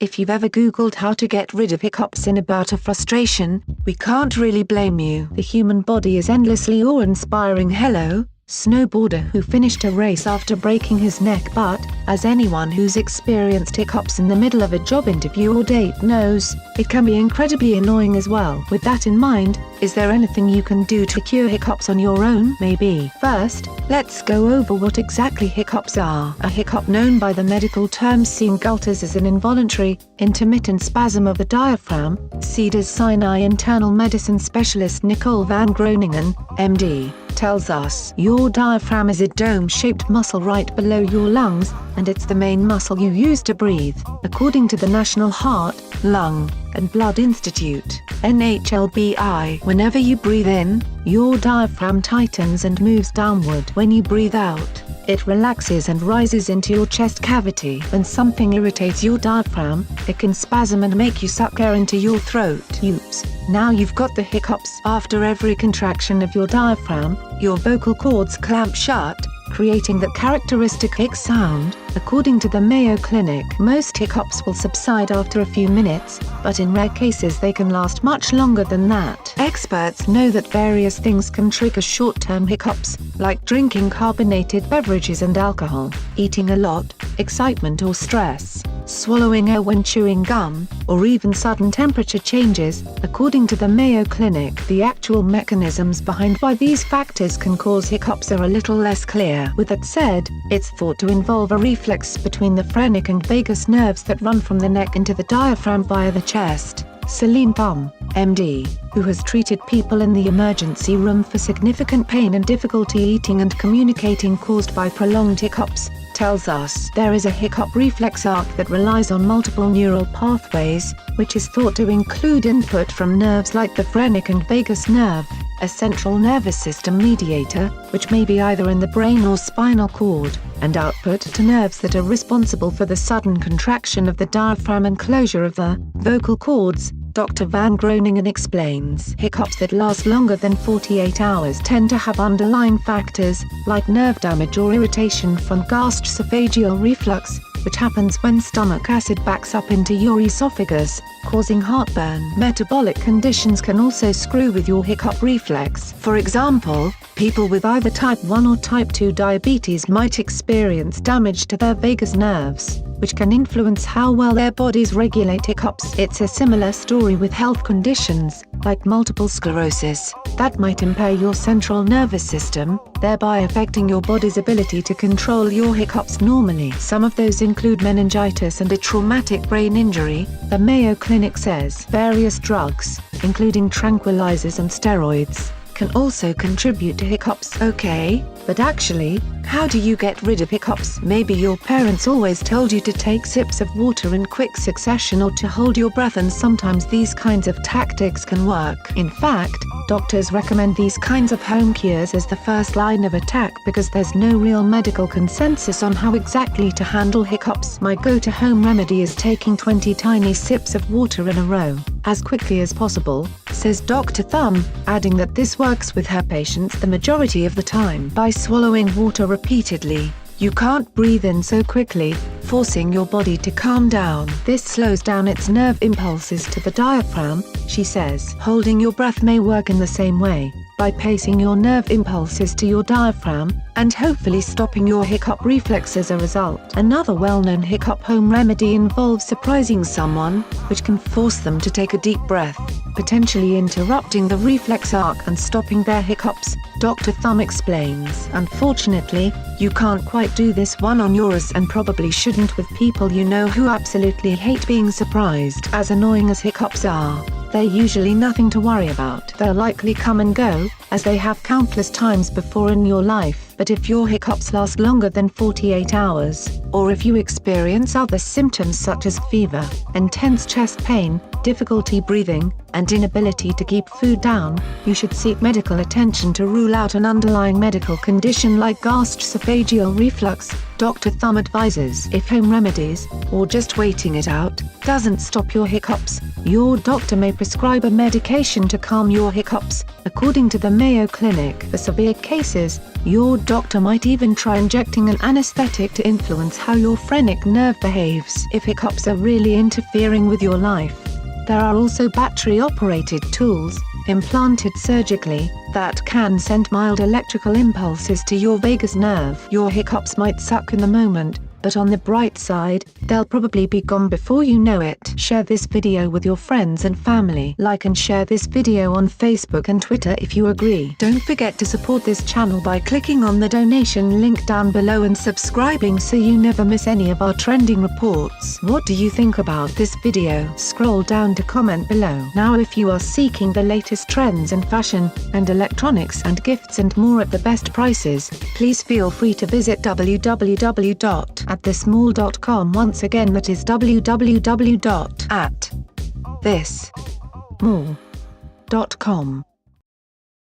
If you've ever Googled how to get rid of hiccups in a bout of frustration, we can't really blame you. The human body is endlessly awe-inspiring. Hello, snowboarder who finished a race after breaking his neck. But, as anyone who's experienced hiccups in the middle of a job interview or date knows, it can be incredibly annoying as well. With that in mind, is there anything you can do to cure hiccups on your own? Maybe. First, let's go over what exactly hiccups are. A hiccup, known by the medical term Singultus, is an involuntary, intermittent spasm of the diaphragm. Cedars-Sinai internal medicine specialist Nicole van Groningen, MD, tells us your diaphragm is a dome-shaped muscle right below your lungs, and it's the main muscle you use to breathe, according to the National Heart, Lung, and Blood Institute, NHLBI. Whenever you breathe in, your diaphragm tightens and moves downward. When you breathe out, it relaxes and rises into your chest cavity. When something irritates your diaphragm, it can spasm and make you suck air into your throat. Oops, now you've got the hiccups. After every contraction of your diaphragm, your vocal cords clamp shut, creating that characteristic hic sound. According to the Mayo Clinic, most hiccups will subside after a few minutes, but in rare cases they can last much longer than that. Experts know that various things can trigger short-term hiccups, like drinking carbonated beverages and alcohol, eating a lot, excitement or stress, swallowing air when chewing gum, or even sudden temperature changes. According to the Mayo Clinic, the actual mechanisms behind why these factors can cause hiccups are a little less clear. With that said, it's thought to involve a reflex between the phrenic and vagus nerves that run from the neck into the diaphragm via the chest. Celine Thum, MD, who has treated people in the emergency room for significant pain and difficulty eating and communicating caused by prolonged hiccups, tells us there is a hiccup reflex arc that relies on multiple neural pathways, which is thought to include input from nerves like the phrenic and vagus nerve, a central nervous system mediator, which may be either in the brain or spinal cord, and output to nerves that are responsible for the sudden contraction of the diaphragm and closure of the vocal cords. Dr. Van Groningen explains hiccups that last longer than 48 hours tend to have underlying factors, like nerve damage or irritation from gastroesophageal reflux, which happens when stomach acid backs up into your esophagus, causing heartburn. Metabolic conditions can also screw with your hiccup reflex. For example, people with either type 1 or type 2 diabetes might experience damage to their vagus nerves, which can influence how well their bodies regulate hiccups. It's a similar story with health conditions, like multiple sclerosis, that might impair your central nervous system, thereby affecting your body's ability to control your hiccups normally. Some of those include meningitis and a traumatic brain injury, the Mayo Clinic says. Various drugs, including tranquilizers and steroids, can also contribute to hiccups. Okay, but actually, how do you get rid of hiccups? Maybe your parents always told you to take sips of water in quick succession or to hold your breath, and sometimes these kinds of tactics can work. In fact, doctors recommend these kinds of home cures as the first line of attack because there's no real medical consensus on how exactly to handle hiccups. My go-to home remedy is taking 20 tiny sips of water in a row, as quickly as possible, says Dr. Thum, adding that this works with her patients the majority of the time. By swallowing water repeatedly, you can't breathe in so quickly, forcing your body to calm down. This slows down its nerve impulses to the diaphragm, she says. Holding your breath may work in the same way, by pacing your nerve impulses to your diaphragm, and hopefully stopping your hiccup reflex as a result. Another well-known hiccup home remedy involves surprising someone, which can force them to take a deep breath, potentially interrupting the reflex arc and stopping their hiccups, Dr. Thum explains. Unfortunately, you can't quite do this one on yours, and probably shouldn't with people you know who absolutely hate being surprised. As annoying as hiccups are, they're usually nothing to worry about. They'll likely come and go, as they have countless times before in your life. But if your hiccups last longer than 48 hours, or if you experience other symptoms such as fever, intense chest pain, difficulty breathing, and inability to keep food down, you should seek medical attention to rule out an underlying medical condition like gastroesophageal reflux, Dr. Thum advises. If home remedies, or just waiting it out, doesn't stop your hiccups, your doctor may prescribe a medication to calm your hiccups, according to the Mayo Clinic. For severe cases, your doctor might even try injecting an anesthetic to influence how your phrenic nerve behaves if hiccups are really interfering with your life. There are also battery-operated tools, implanted surgically, that can send mild electrical impulses to your vagus nerve. Your hiccups might suck in the moment, but on the bright side, they'll probably be gone before you know it. Share this video with your friends and family. Like and share this video on Facebook and Twitter if you agree. Don't forget to support this channel by clicking on the donation link down below and subscribing so you never miss any of our trending reports. What do you think about this video? Scroll down to comment below. Now if you are seeking the latest trends in fashion, and electronics and gifts and more at the best prices, please feel free to visit www.atthesmall.com. Once again, that is www.atthesmall.com.